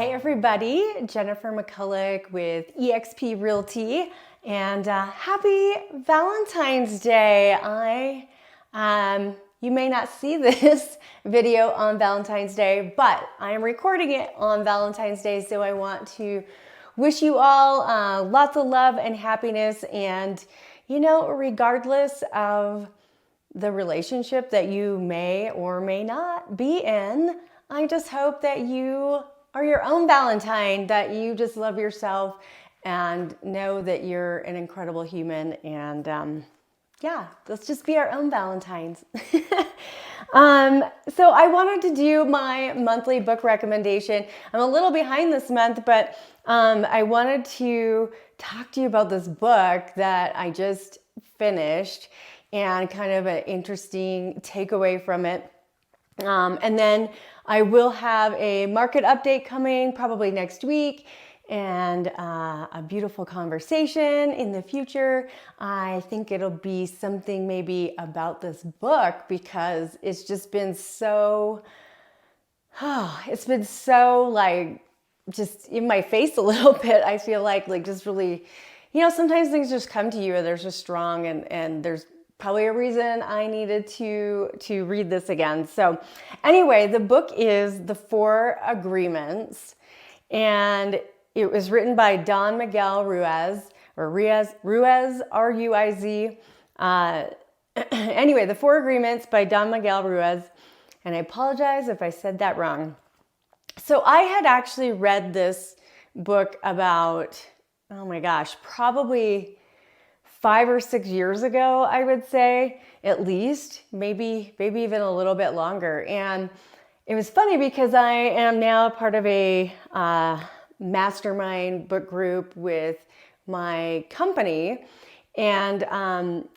Hey everybody, Jennifer McCulloch with eXp Realty, and happy Valentine's Day. You may not see this video on Valentine's Day, but I am recording it on Valentine's Day, so I want to wish you all lots of love and happiness, and regardless of the relationship that you may or may not be in, I just hope that you are your own Valentine, that you just love yourself and know that you're an incredible human. And let's just be our own Valentines. So I wanted to do my monthly book recommendation. I'm a little behind this month, but I wanted to talk to you about this book that I just finished and kind of an interesting takeaway from it. And then I will have a market update coming probably next week and a beautiful conversation in the future. I think it'll be something maybe about this book because it's just been so, like just in my face a little bit. I feel like just really, sometimes things just come to you and they're just strong and there's probably a reason I needed to read this again. So anyway, the book is The 4 Agreements, and it was written by Don Miguel Ruiz, R-U-I-Z. Anyway, The 4 Agreements by Don Miguel Ruiz, and I apologize if I said that wrong. So I had actually read this book about, oh my gosh, probably 5 or 6 years ago, I would say, at least, maybe even a little bit longer. And it was funny because I am now part of a mastermind book group with my company. And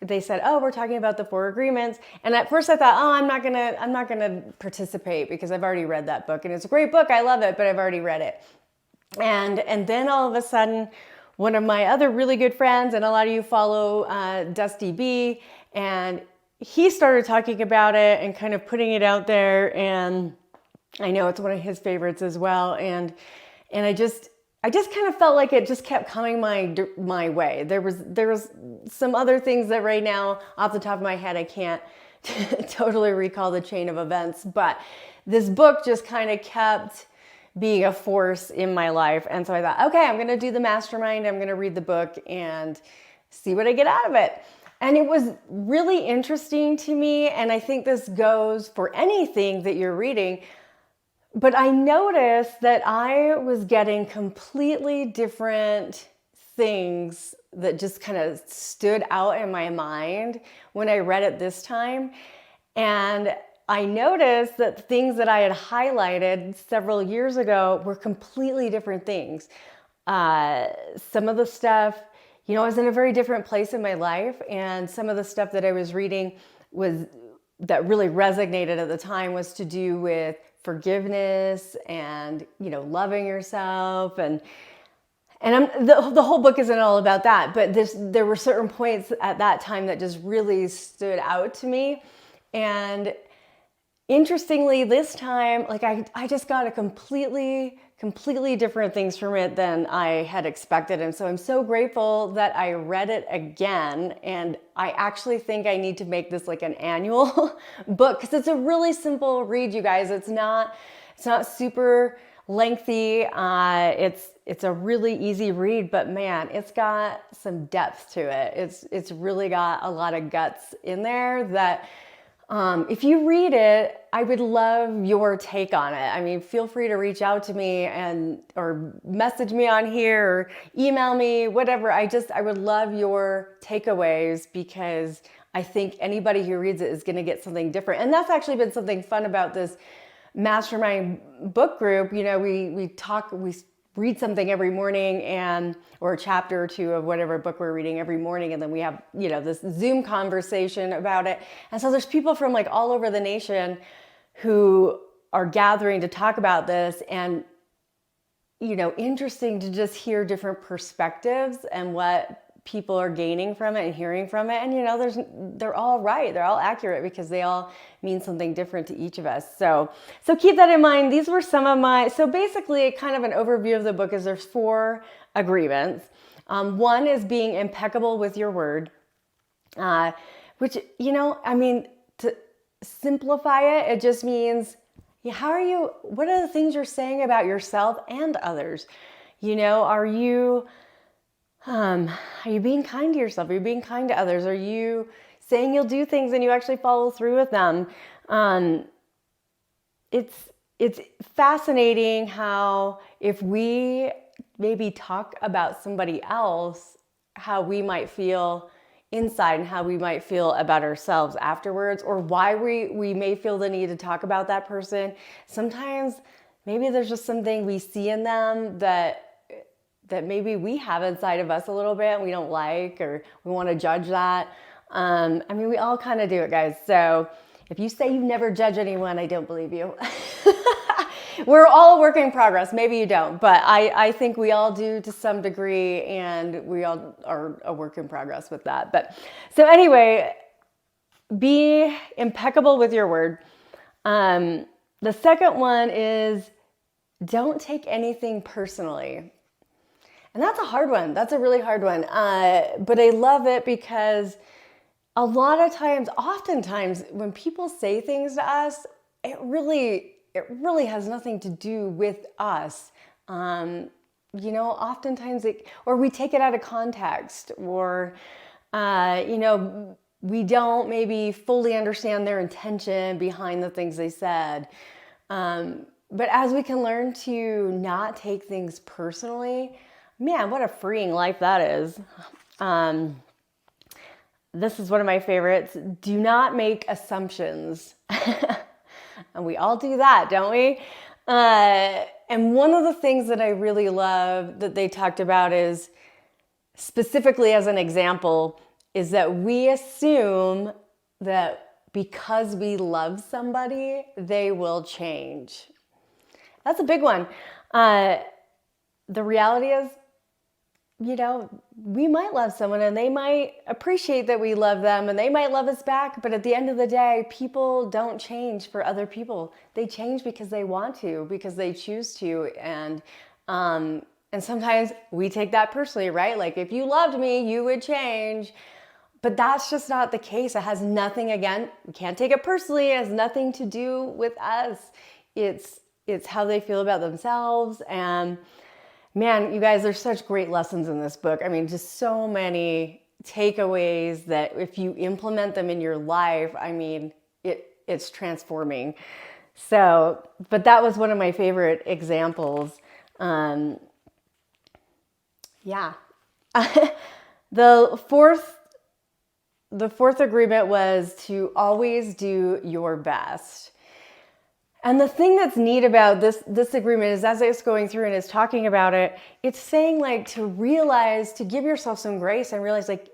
they said, "Oh, we're talking about the 4 Agreements." And at first I thought, "Oh, I'm not gonna participate because I've already read that book, and it's a great book. I love it, but I've already read it." And then all of a sudden, one of my other really good friends, and a lot of you follow Dusty B, and he started talking about it and kind of putting it out there, and I know it's one of his favorites as well. And I just kind of felt like it just kept coming my way. There was some other things that right now, off the top of my head, I can't totally recall the chain of events, but this book just kind of kept being a force in my life. And so I thought, okay, I'm going to do the mastermind. I'm going to read the book and see what I get out of it. And it was really interesting to me. And I think this goes for anything that you're reading. But I noticed that I was getting completely different things that just kind of stood out in my mind when I read it this time. And I noticed that things that I had highlighted several years ago were completely different things. Some of the stuff, I was in a very different place in my life, and some of the stuff that I was reading that really resonated at the time was to do with forgiveness and, loving yourself. And the whole book isn't all about that, but there were certain points at that time that just really stood out to me. And interestingly, this time, I just got a completely different things from it than I had expected. And so I'm so grateful that I read it again. And I actually think I need to make this like an annual book because it's a really simple read, you guys. It's not super lengthy. It's a really easy read, but man, it's got some depth to it. It's really got a lot of guts in there that if you read it, I would love your take on it. I mean, feel free to reach out to me or message me on here or email me, whatever. I would love your takeaways because I think anybody who reads it is going to get something different. And that's actually been something fun about this mastermind book group. We read something every morning or a chapter or two of whatever book we're reading every morning. And then we have, this Zoom conversation about it. And so there's people from all over the nation who are gathering to talk about this, and, interesting to just hear different perspectives and what people are gaining from it and hearing from it. And they're all right. They're all accurate because they all mean something different to each of us. So keep that in mind. These were some of so basically kind of an overview of the book is there's 4 agreements. One is being impeccable with your word, which, to simplify it, it just means, what are the things you're saying about yourself and others? Are you being kind to yourself? Are you being kind to others? Are you saying you'll do things and you actually follow through with them? It's fascinating how if we maybe talk about somebody else, how we might feel inside and how we might feel about ourselves afterwards, or why we may feel the need to talk about that person. Sometimes maybe there's just something we see in them that maybe we have inside of us a little bit and we don't like, or we want to judge that. We all kind of do it, guys. So if you say you never judge anyone, I don't believe you. We're all a work in progress. Maybe you don't, but I think we all do to some degree, and we all are a work in progress with that. But so anyway, be impeccable with your word. The second one is don't take anything personally. And that's a hard one. That's a really hard one. But I love it because a lot of times, oftentimes, when people say things to us, it really has nothing to do with us. Oftentimes or we take it out of context, or, we don't maybe fully understand their intention behind the things they said. But as we can learn to not take things personally, man, what a freeing life that is. This is one of my favorites. Do not make assumptions. And we all do that, don't we? And one of the things that I really love that they talked about is, specifically as an example, is that we assume that because we love somebody, they will change. That's a big one. The reality is, we might love someone and they might appreciate that we love them and they might love us back. But at the end of the day, people don't change for other people. They change because they want to, because they choose to. And sometimes we take that personally, right? Like, if you loved me, you would change. But that's just not the case. It has nothing, again, we can't take it personally. It has nothing to do with us. It's how they feel about themselves. And man, you guys, there's such great lessons in this book. Just so many takeaways that if you implement them in your life, it's transforming. So, but that was one of my favorite examples. Yeah. The fourth agreement was to always do your best. And the thing that's neat about this agreement is, as it's going through and it's talking about it, it's saying, like, to realize, to give yourself some grace and realize, like,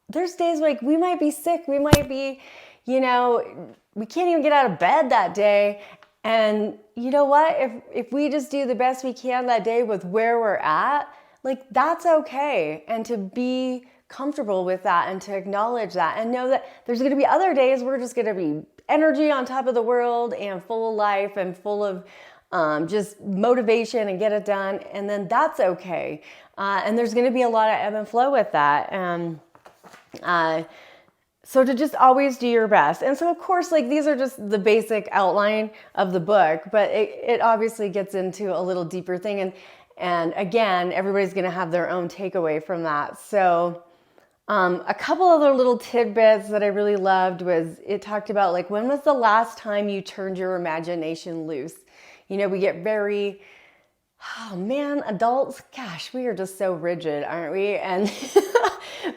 there's days like we might be sick, we might be, we can't even get out of bed that day. And you know what? If we just do the best we can that day with where we're at, like, that's okay. And to be comfortable with that and to acknowledge that and know that there's going to be other days we're just going to be energy on top of the world and full of life and full of just motivation and get it done. And then that's okay. And there's going to be a lot of ebb and flow with that. So to just always do your best. And so, of course, like, these are just the basic outline of the book, but it obviously gets into a little deeper thing. And again, everybody's going to have their own takeaway from that. So a couple other little tidbits that I really loved was, it talked about, like, when was the last time you turned your imagination loose? We get very, adults, gosh, we are just so rigid, aren't we? And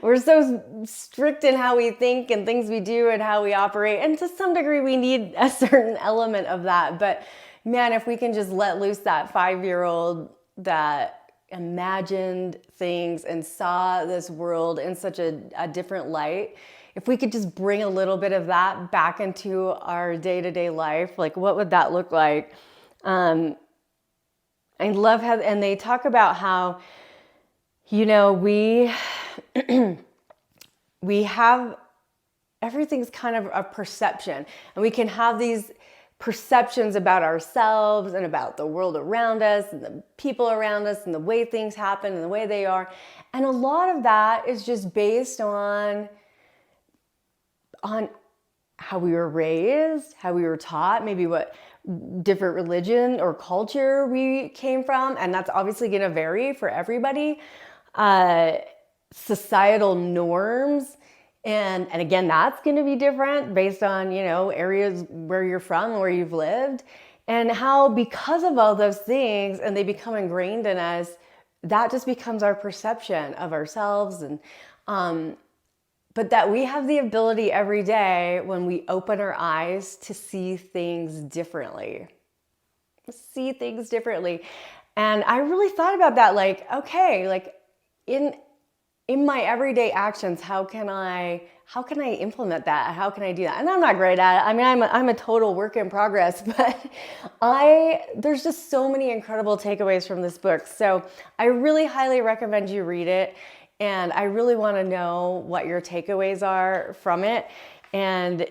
we're so strict in how we think and things we do and how we operate. And to some degree, we need a certain element of that. But man, if we can just let loose that 5-year-old that imagined things and saw this world in such a different light, if we could just bring a little bit of that back into our day-to-day life, like, what would that look like? I love how, and they talk about how, we we have, everything's kind of a perception, and we can have these perceptions about ourselves and about the world around us and the people around us and the way things happen and the way they are. And a lot of that is just based on how we were raised, how we were taught, maybe what different religion or culture we came from. And that's obviously going to vary for everybody. Societal norms. And again, that's going to be different based on, areas where you're from, where you've lived, and how, because of all those things, and they become ingrained in us, that just becomes our perception of ourselves. And, but that we have the ability every day when we open our eyes to see things differently. And I really thought about that, in my everyday actions, how can I implement that? How can I do that? And I'm not great at it. I mean, I'm a total work in progress, but there's just so many incredible takeaways from this book. So I really highly recommend you read it. And I really want to know what your takeaways are from it. And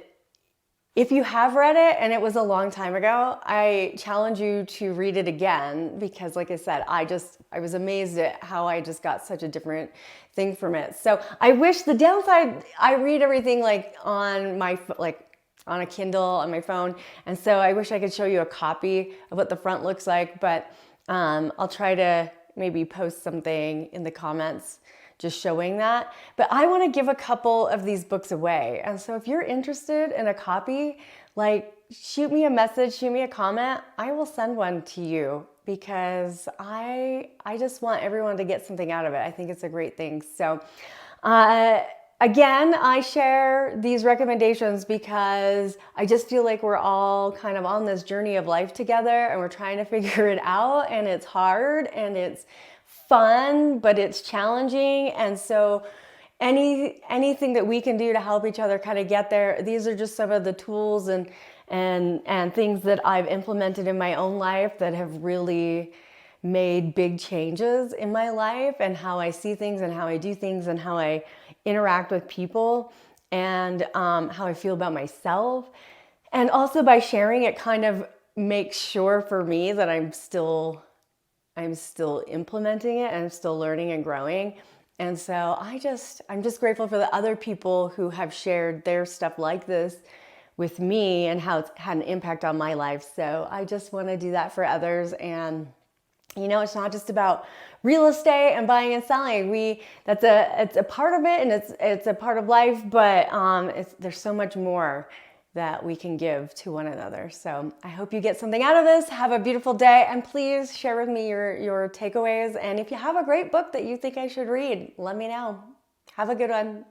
if you have read it and it was a long time ago, I challenge you to read it again, because like I said, I was amazed at how I just got such a different thing from it. So I wish, the downside, I read everything on a Kindle on my phone. And so I wish I could show you a copy of what the front looks like, but I'll try to maybe post something in the comments just showing that. But I want to give a couple of these books away. And so if you're interested in a copy, shoot me a message, shoot me a comment. I will send one to you, because I just want everyone to get something out of it. I think it's a great thing. So again, I share these recommendations because I just feel like we're all kind of on this journey of life together, and we're trying to figure it out, and it's hard and it's fun, but it's challenging. And so anything that we can do to help each other kind of get there, these are just some of the tools and things that I've implemented in my own life that have really made big changes in my life, and how I see things and how I do things and how I interact with people, and how I feel about myself. And also, by sharing it, kind of makes sure for me that I'm still implementing it, and I'm still learning and growing. And so I'm just grateful for the other people who have shared their stuff like this with me, and how it's had an impact on my life. So I just want to do that for others. And it's not just about real estate and buying and selling. It's a part of it, and it's a part of life, but there's so much more that we can give to one another. So I hope you get something out of this. Have a beautiful day, and please share with me your takeaways. And if you have a great book that you think I should read, let me know. Have a good one.